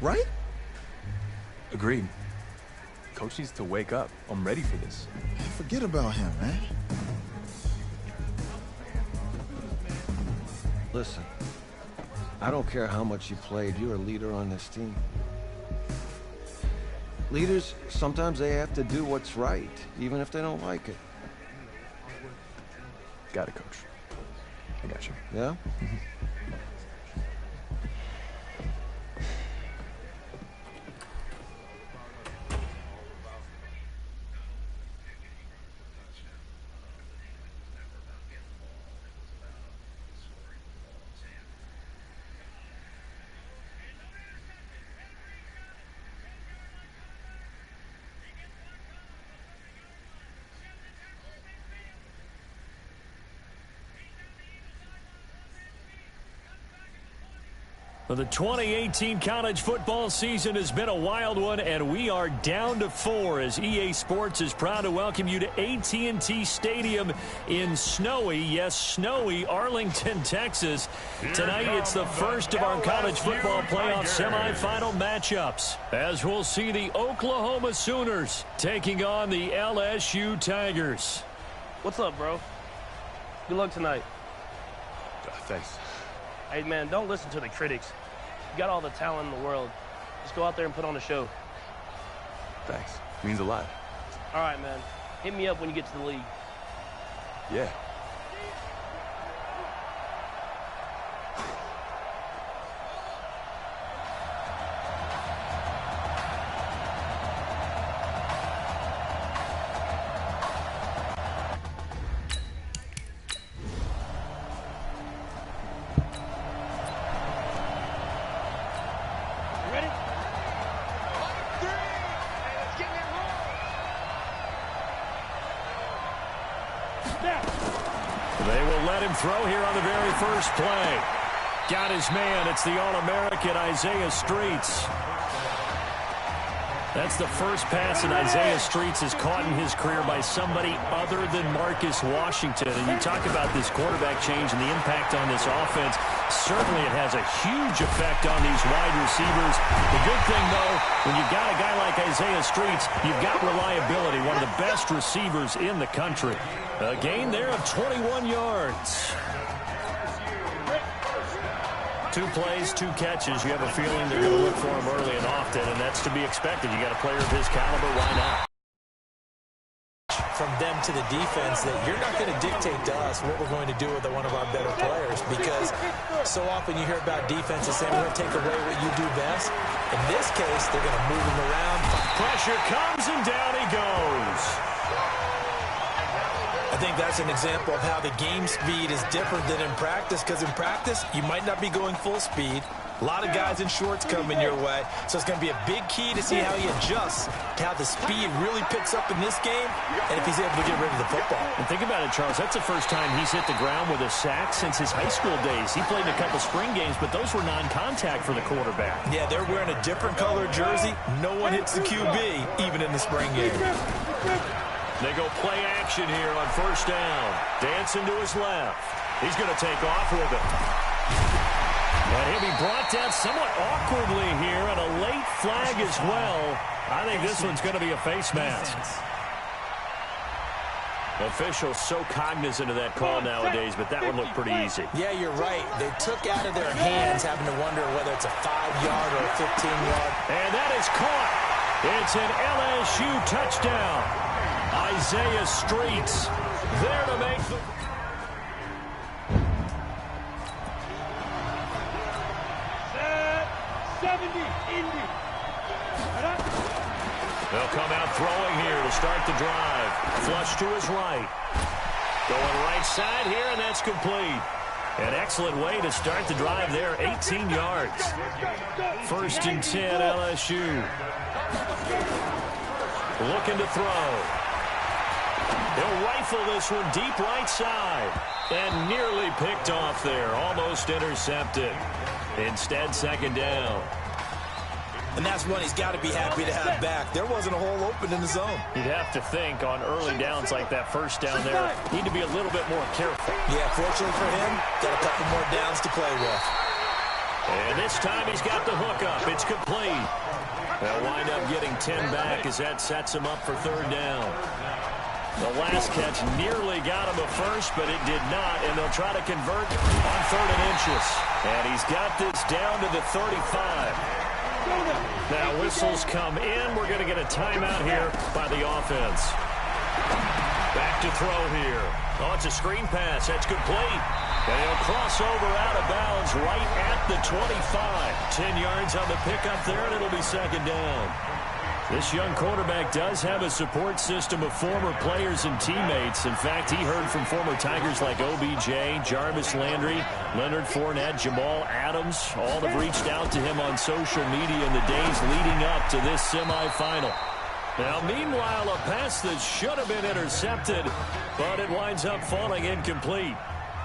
right? Agreed. Coach needs to wake up. I'm ready for this. Forget about him, man. Listen, I don't care how much you played. You're a leader on this team. Leaders, sometimes they have to do what's right, even if they don't like it. Got it, Coach. I got you. Yeah? Well, the 2018 college football season has been a wild one, and we are down to 4 as EA Sports is proud to welcome you to AT&T Stadium in snowy, yes, snowy Arlington, Texas. Tonight, it's the first of our college football playoff semifinal matchups, as we'll see the Oklahoma Sooners taking on the LSU Tigers. What's up, bro? Good luck tonight. Thanks. Hey, man, don't listen to the critics. You got all the talent in the world. Just go out there and put on a show. Thanks. Means a lot. All right, man. Hit me up when you get to the league. Yeah. They will let him throw here on the very first play. Got his man. It's the All-American Isaiah Streets. That's the first pass that Isaiah Streets has caught in his career by somebody other than Marcus Washington. And you talk about this quarterback change and the impact on this offense. Certainly it has a huge effect on these wide receivers. The good thing, though, when you've got a guy like Isaiah Streets, you've got reliability, one of the best receivers in the country. A gain there of 21 yards. 2 plays, 2 catches. You have a feeling they're going to look for him early and often, and that's to be expected. You got a player of his caliber, why not? From them to the defense that you're not going to dictate to us what we're going to do with one of our better players, because so often you hear about defenses saying we're going to take away what you do best. In this case, they're going to move him around. Pressure comes, and down he goes. I think that's an example of how the game speed is different than in practice, because in practice, you might not be going full speed. A lot of guys in shorts coming your way, so it's going to be a big key to see how he adjusts to how the speed really picks up in this game and if he's able to get rid of the football. And think about it, Charles. That's the first time he's hit the ground with a sack since his high school days. He played in a couple spring games, but those were non-contact for the quarterback. Yeah, they're wearing a different color jersey. No one hits the QB, even in the spring game. They go play action here on first down. Dancing to his left. He's going to take off with it. And he'll be brought down somewhat awkwardly here, and a late flag as well. I think this one's going to be a face mask. Officials so cognizant of that call nowadays, but that one looked pretty easy. Yeah, you're right. They took out of their hands having to wonder whether it's a 5-yard or a 15-yard. And that is caught. It's an LSU touchdown. Isaiah Streets there to make the... They'll come out throwing here to start the drive. Flush to his right. Going right side here, and that's complete. An excellent way to start the drive there, 18 yards. 1st and 10, LSU. Looking to throw. He'll rifle this one deep right side. And nearly picked off there. Almost intercepted. Instead, 2nd down. And that's one he's got to be happy to have back. There wasn't a hole open in the zone. You'd have to think on early downs like that first down there, need to be a little bit more careful. Yeah, fortunately for him, got a couple more downs to play with. And this time he's got the hook up. It's complete. They'll wind up getting 10 back as that sets him up for third down. The last catch nearly got him a first, but it did not, and they'll try to convert on 3rd and inches. And he's got this down to the 35. Now whistles come in. We're going to get a timeout here by the offense. Back to throw here. Oh, it's a screen pass. That's complete. And he'll cross over out of bounds right at the 25. 10 yards on the pickup there, and it'll be second down. This young quarterback does have a support system of former players and teammates. In fact, he heard from former Tigers like OBJ, Jarvis Landry, Leonard Fournette, Jamal Adams. All have reached out to him on social media in the days leading up to this semifinal. Now, meanwhile, a pass that should have been intercepted, but it winds up falling incomplete.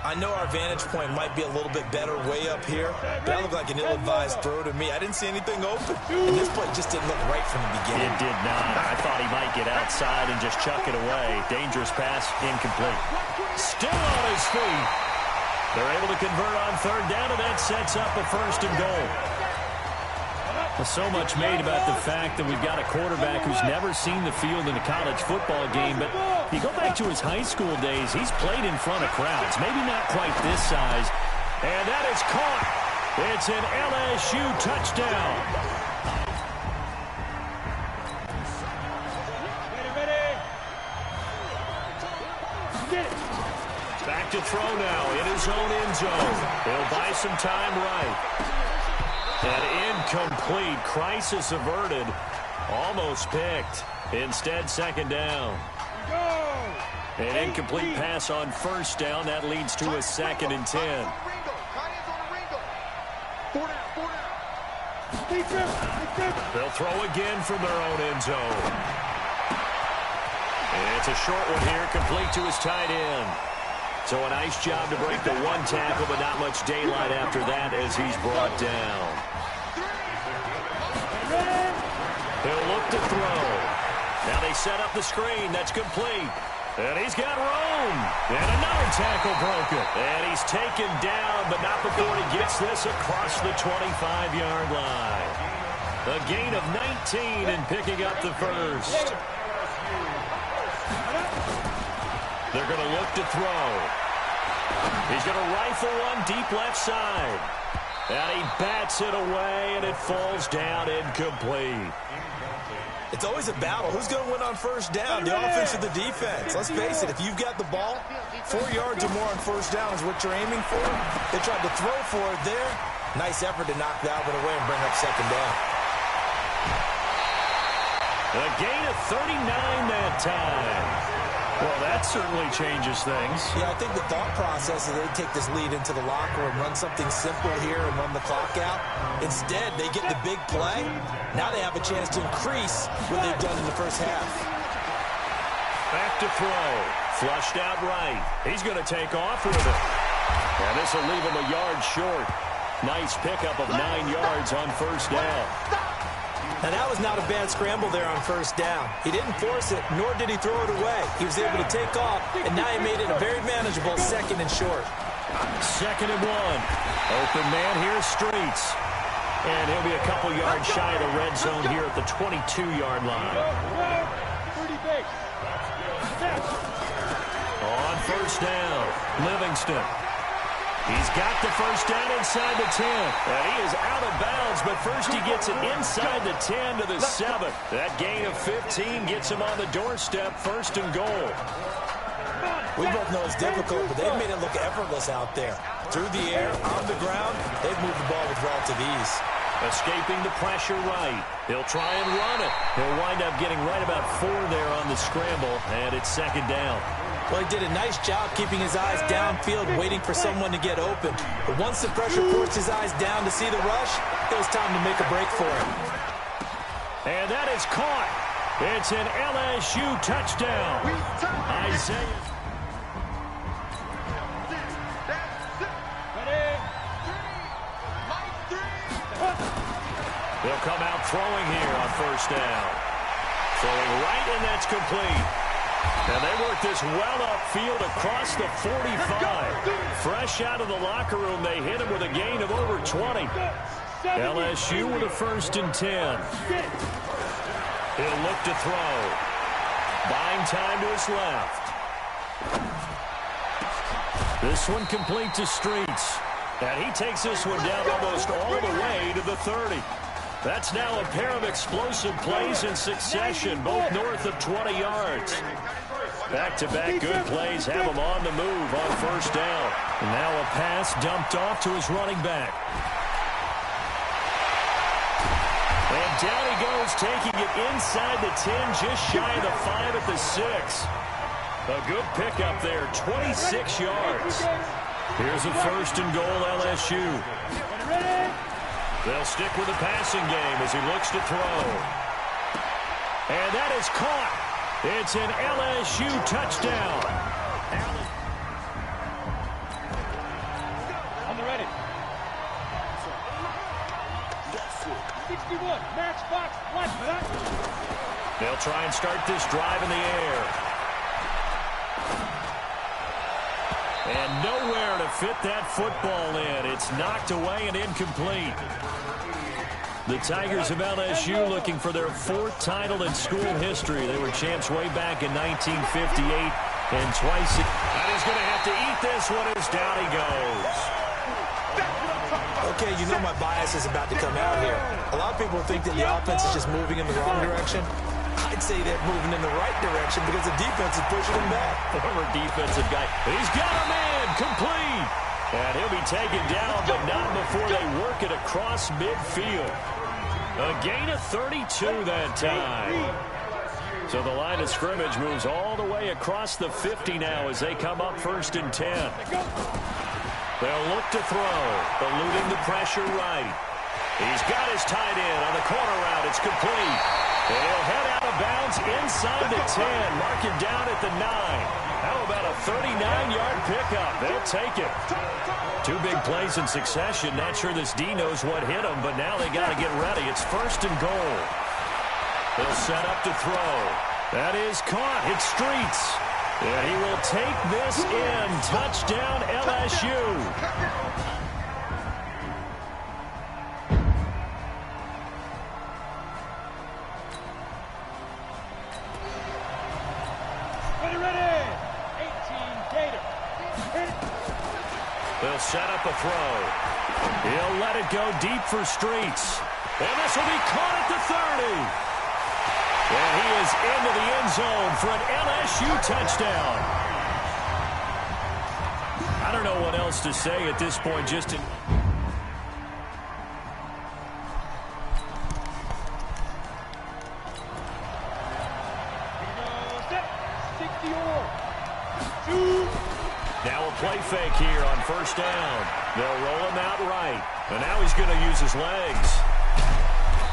I know our vantage point might be a little bit better way up here, but that looked like an ill-advised throw to me. I didn't see anything open, and this play just didn't look right from the beginning. It did not. I thought he might get outside and just chuck it away. Dangerous pass, incomplete. Still on his feet. They're able to convert on third down, and that sets up a 1st and goal. There's so much made about the fact that we've got a quarterback who's never seen the field in a college football game, but if you go back to his high school days, he's played in front of crowds, maybe not quite this size, and that is caught. It's an LSU touchdown. Back to throw now in his own end zone. He'll buy some time right. And incomplete. Crisis averted. Almost picked. Instead, second down. An incomplete pass on 1st down. That leads to a 2nd and 10. They'll throw again from their own end zone. And it's a short one here, complete to his tight end. So a nice job to break the 1 tackle, but not much daylight after that as he's brought down. He'll look to throw. Now they set up the screen. That's complete. And he's got room. And another tackle broken. And he's taken down, but not before he gets this across the 25-yard line. A gain of 19 and picking up the 1st. They're going to look to throw. He's going to rifle one deep left side. And he bats it away, and it falls down incomplete. It's always a battle. Who's going to win on 1st down, the offense or the defense? Let's face it, if you've got the ball, 4 yards or more on 1st down is what you're aiming for. They tried to throw for it there. Nice effort to knock that one away and bring up 2nd down. A gain of 39 that time. Well, that certainly changes things. Yeah, I think the thought process is they take this lead into the locker room, run something simple here and run the clock out. Instead, they get the big play. Now they have a chance to increase what they've done in the 1st half. Back to throw. Flushed out right. He's going to take off with it. And this will leave him a yard short. Nice pickup of 9 yards on 1st down. Now, that was not a bad scramble there on 1st down. He didn't force it, nor did he throw it away. He was able to take off, and now he made it a very manageable 2nd and short. 2nd and 1. Open man here, Streets. And he'll be a couple yards shy of the red zone here at the 22-yard line. On 1st down, Livingston. He's got the 1st down inside the 10. And he is out of bounds, but first he gets it inside the 10 to the 7. That gain of 15 gets him on the doorstep, 1st and goal. We both know it's difficult, but they've made it look effortless out there. Through the air, on the ground, they've moved the ball with relative ease. Escaping the pressure right. He'll try and run it. He'll wind up getting right about 4 there on the scramble, and it's 2nd down. Well, he did a nice job keeping his eyes downfield, waiting for someone to get open. But once the pressure forced his eyes down to see the rush, it was time to make a break for him. And that is caught. It's an LSU touchdown. Isaiah. They'll come out throwing here on 1st down. Throwing right, and that's complete. And they work this well upfield across the 45. Fresh out of the locker room, they hit him with a gain of over 20. LSU with a 1st and 10. He'll look to throw. Buying time to his left. This one complete to Streets. And he takes this one down almost all the way to the 30. That's now a pair of explosive plays in succession, both north of 20 yards. Back-to-back good plays have him on the move on 1st down. And now a pass dumped off to his running back. And down he goes, taking it inside the 10, just shy of the 5 at the 6. A good pickup there, 26 yards. Here's a 1st and goal, LSU. They'll stick with the passing game as he looks to throw. And that is caught. It's an LSU touchdown. On the ready. 61, matchbox, watch for that. They'll try and start this drive in the air. And nowhere to fit that football in. It's knocked away and incomplete. The Tigers of LSU looking for their 4th title in school history. They were champs way back in 1958 and twice. And he's going to have to eat this one as down he goes. Okay, you know my bias is about to come out here. A lot of people think that the offense is just moving in the wrong direction. I'd say they're moving in the right direction because the defense is pushing him back. Former defensive guy. He's got a man complete. And he'll be taken down, but not before they work it across midfield. A gain of 32 that time. So the line of scrimmage moves all the way across the 50 now as they come up 1st and 10. They'll look to throw, eluding the pressure right. He's got his tight end on the corner route. It's complete. And he'll head out of bounds inside the 10. Mark him down at the 9. How about a 39-yard pickup? They'll take it. 2 big plays in succession. Not sure this D knows what hit him, but now they got to get ready. It's 1st and goal. They'll set up to throw. That is caught. It's Streets. And he will take this in. Touchdown, LSU. They'll set up a throw. He'll let it go deep for Streets. And this will be caught at the 30. And he is into the end zone for an LSU touchdown. I don't know what else to say at this point. Just to... Now a play fake here on 1st down. They'll roll him out right. And now he's going to use his legs.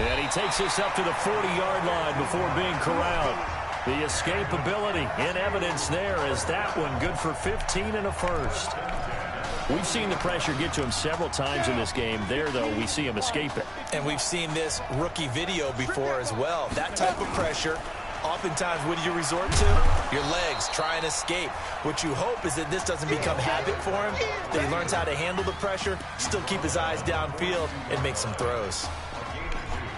And he takes this up to the 40-yard line before being corralled. The escapability in evidence there as that one good for 15 and a 1st. We've seen the pressure get to him several times in this game. There, though, we see him escape it. And we've seen this rookie video before as well. That type of pressure, oftentimes, what do you resort to? Your legs, try and escape. What you hope is that this doesn't become habit for him, that he learns how to handle the pressure, still keep his eyes downfield, and make some throws.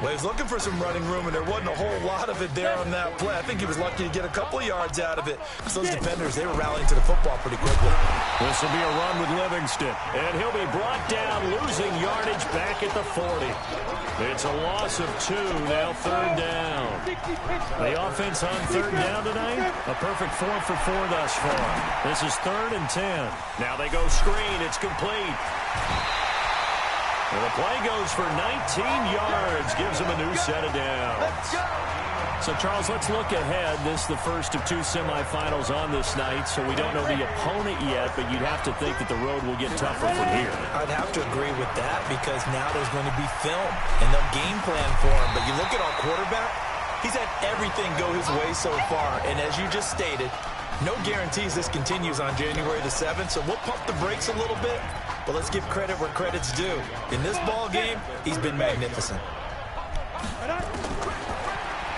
Well, he was looking for some running room, and there wasn't a whole lot of it there on that play. I think he was lucky to get a couple of yards out of it. Because those defenders, they were rallying to the football pretty quickly. This will be a run with Livingston. And he'll be brought down, losing yardage back at the 40. It's a loss of 2, now 3rd down. The offense on 3rd down tonight, a perfect 4 for 4 thus far. This is 3rd and 10. Now they go screen, it's complete. And the play goes for 19 yards, gives him a new set of downs. So, Charles, let's look ahead. This is the first of 2 semifinals on this night, so we don't know the opponent yet, but you'd have to think that the road will get tougher from here. I'd have to agree with that because now there's going to be film, and they'll game plan for him. But you look at our quarterback, he's had everything go his way so far, and as you just stated, no guarantees this continues on January the 7th, so we'll pump the brakes a little bit, but let's give credit where credit's due. In this ball game, he's been magnificent.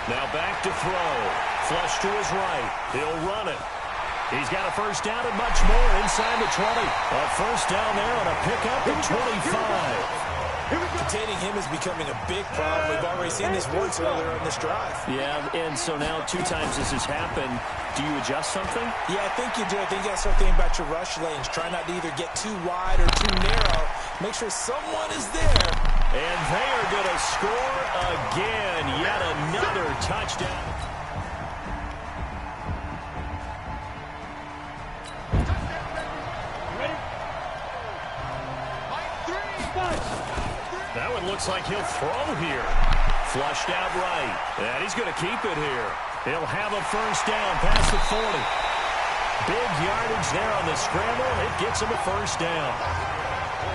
Now back to throw. Flush to his right. He'll run it. He's got a first down and much more inside the 20. A first down there on a pickup at 25. Containing him is becoming a big problem. We've already seen this once earlier on this drive. Yeah, and so now 2 times this has happened. Do you adjust something? Yeah, I think you do. I think you got to start thinking about your rush lanes. Try not to either get too wide or too narrow. Make sure someone is there. And they are going to score again. Yet another touchdown. That one looks like he'll throw here. Flushed out right. And he's going to keep it here. He'll have a first down past the 40. Big yardage there on the scramble. It gets him a first down.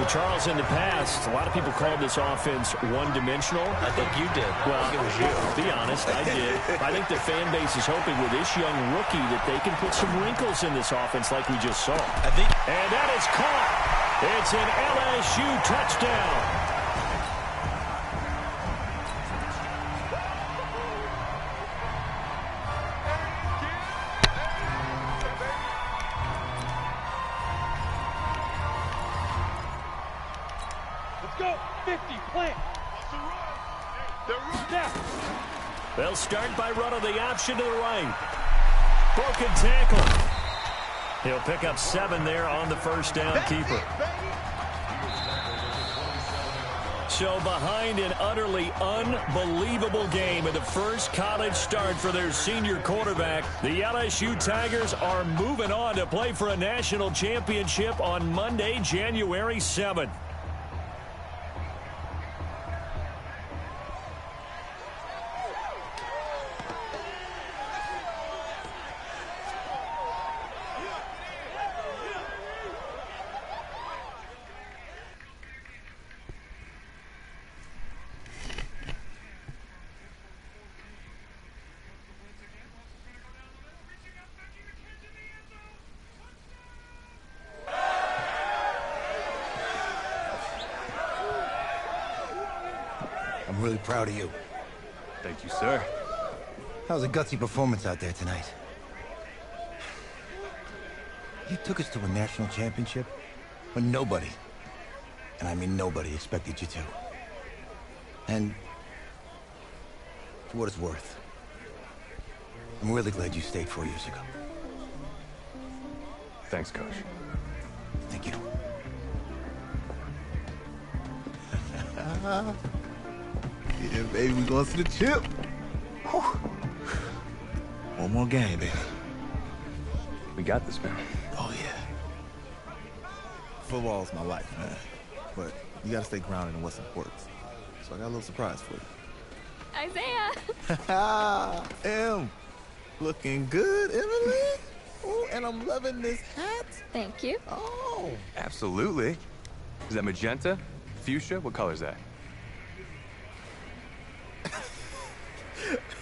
Well, Charles, in the past, a lot of people called this offense one-dimensional. I think you did. Well, it was you. Be honest, I did. I think the fan base is hoping with this young rookie that they can put some wrinkles in this offense like we just saw. And that is caught. It's an LSU touchdown. Go, 50, plant. They'll start by running the option to the right. Broken tackle. He'll pick up 7 there on the first down keeper. So behind an utterly unbelievable game in the first college start for their senior quarterback, the LSU Tigers are moving on to play for a national championship on Monday, January 7th. I'm really proud of you. Thank you, sir. That was a gutsy performance out there tonight. You took us to a national championship when nobody, and I mean nobody, expected you to. And for what it's worth, I'm really glad you stayed 4 years ago. Thanks, Coach. Thank you. Yeah, baby, we going to the chip. Whew. One more game, baby. We got this, man. Oh, yeah. Football's my life, man. But you got to stay grounded in what's important. So I got a little surprise for you. Isaiah! Em, looking good, Emily. Oh, and I'm loving this hat. Thank you. Oh. Absolutely. Is that magenta? Fuchsia? What color is that?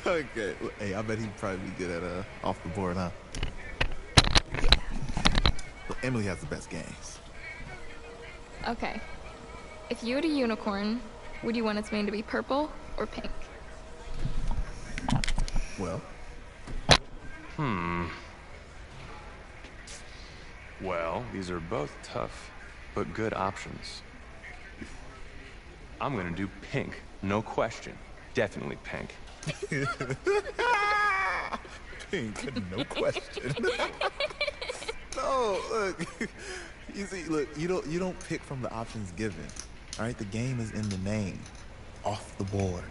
Okay. Hey, I bet he'd probably be good at off the board, huh? Yeah. But Emily has the best games. Okay. If you had a unicorn, would you want its mane to be purple or pink? Well. Well, these are both tough, but good options. I'm gonna do pink, no question. Definitely pink. Pink, no question. No, look. You see, look, you don't pick from the options given. All right, the game is in the name, off the board.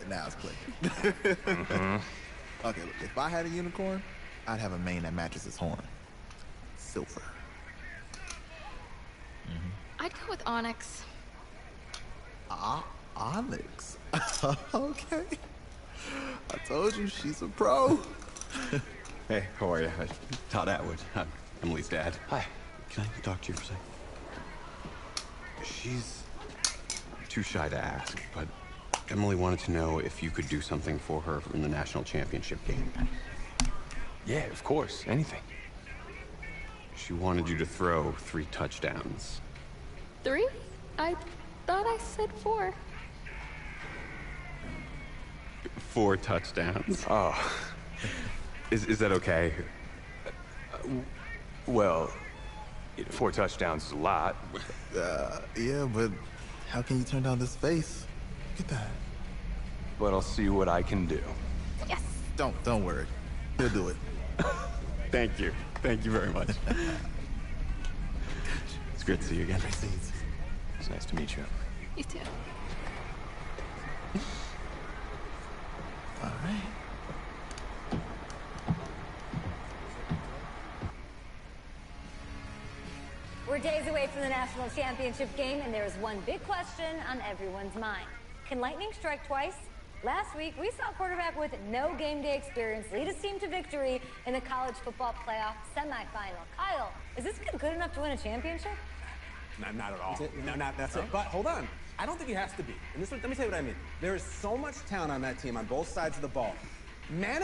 Now it's clicking. Okay, look, if I had a unicorn, I'd have a mane that matches his horn. Silver. I'd go with onyx. Onyx. Okay. I told you she's a pro. Hey, how are you? Todd Atwood. I'm Emily's dad. Hi. Can I talk to you for a second? She's too shy to ask, but Emily wanted to know if you could do something for her in the national championship game. Yeah, of course. Anything. She wanted you to throw 3 touchdowns. 3? I thought I said 4. 4 touchdowns. Oh. Is that okay? Well, 4 touchdowns is a lot. Yeah, but how can you turn down this face? Look at that. But I'll see what I can do. Yes. Don't worry. He'll do it. Thank you. Thank you very much. It's great to see you again. It's nice to meet you. You too. All right. We're days away from the national championship game, and there is one big question on everyone's mind. Can lightning strike twice? Last week, we saw a quarterback with no game day experience lead his team to victory in the college football playoff semifinal. Kyle, is this kid good enough to win a championship? Not at all. That's it. But hold on. I don't think he has to be. And let me tell you what I mean. There is so much talent on that team on both sides of the ball. Man